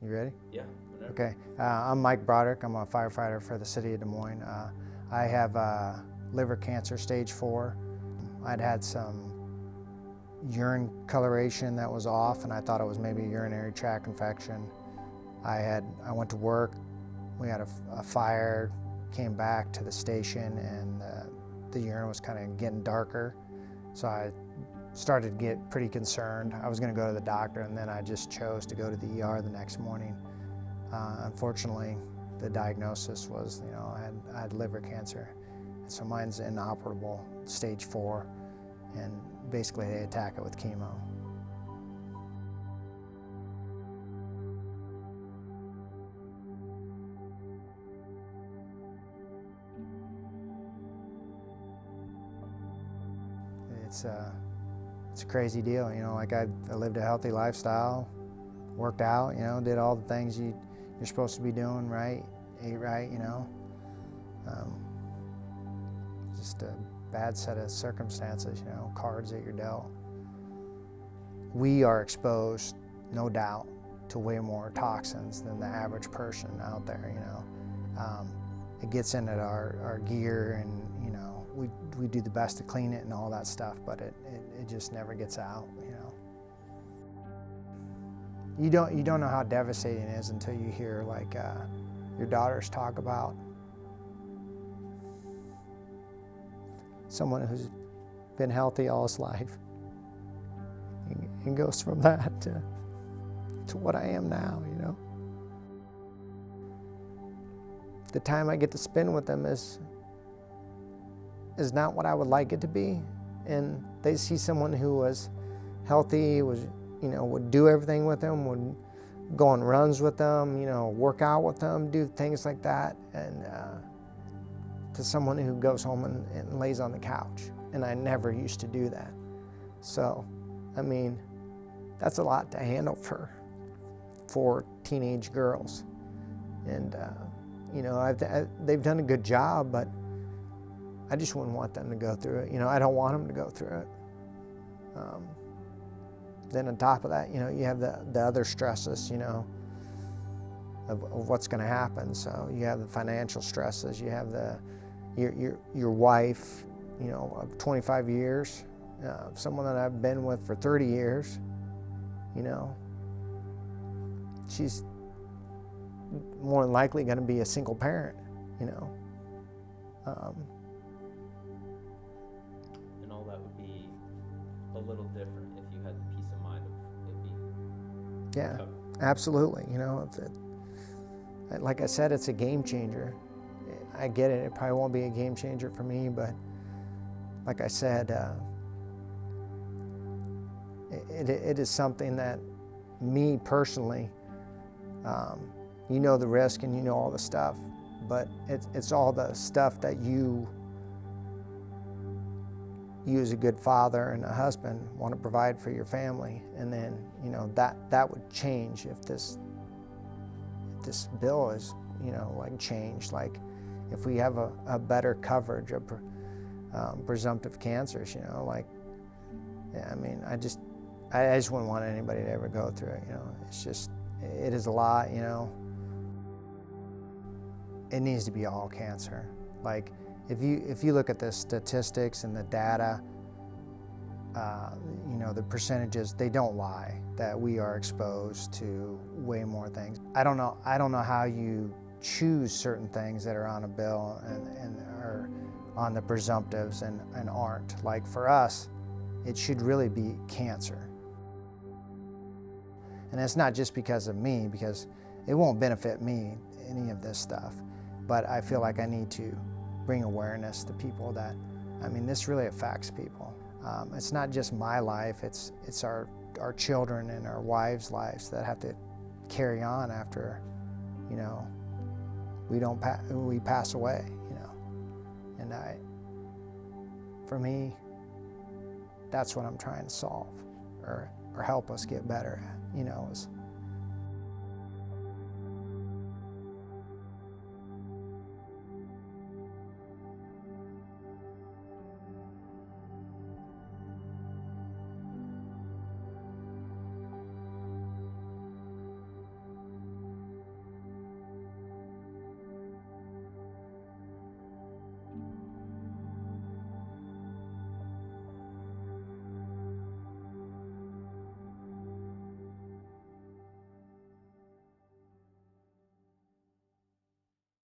You ready? Yeah, whenever. Okay. I'm Mike Broderick. I'm a firefighter for the city of Des Moines. I have liver cancer, stage 4. I'd had some urine coloration that was off, and I thought it was maybe a urinary tract infection. I went to work. We had a fire, came back to the station, and the urine was kind of getting darker. So I started to get pretty concerned. I was going to go to the doctor, and then I just chose to go to the ER the next morning. Unfortunately, the diagnosis was, I had liver cancer. And so mine's inoperable, stage 4, and basically they attack it with chemo. It's a crazy deal, like I lived a healthy lifestyle, worked out, did all the things you're supposed to be doing right, ate right, just a bad set of circumstances, cards that you're dealt. We are exposed, no doubt, to way more toxins than the average person out there, It gets into our gear, and, we do the best to clean it and all that stuff, but it just never gets out, You don't know how devastating it is until you hear, like, your daughters talk about someone who's been healthy all his life and goes from that to what I am now, The time I get to spend with them is not what I would like it to be, and they see someone who was healthy, would do everything with them, would go on runs with them, work out with them, do things like that, and to someone who goes home and lays on the couch. And I never used to do that. So, that's a lot to handle for 4 teenage girls. And, they've done a good job, but I just wouldn't want them to go through it. I don't want them to go through it. Then on top of that, you have the other stresses, of what's going to happen. So you have the financial stresses. You have your wife, of 25 years, someone that I've been with for 30 years. She's more than likely going to be a single parent. And all that would be a little different if you had the peace of mind of it being covered. Absolutely. Like I said, it's a game changer. I get it. It probably won't be a game changer for me, but like I said, it is something that me personally, the risk and all the stuff, but it's all the stuff that you as a good father and a husband want to provide for your family, and then that would change if this bill is changed, like if we have a better coverage of presumptive cancers, I just wouldn't want anybody to ever go through it. It is a lot. It needs to be all cancer. Like, if you look at the statistics and the data, the percentages, they don't lie that we are exposed to way more things. I don't know how you choose certain things that are on a bill and are on the presumptives and aren't. Like, for us, it should really be cancer. And it's not just because of me, because it won't benefit me, any of this stuff. But I feel like I need to bring awareness to people that, this really affects people. It's not just my life, it's our children and our wives' lives that have to carry on after, we pass away, And for me, that's what I'm trying to solve or help us get better at, is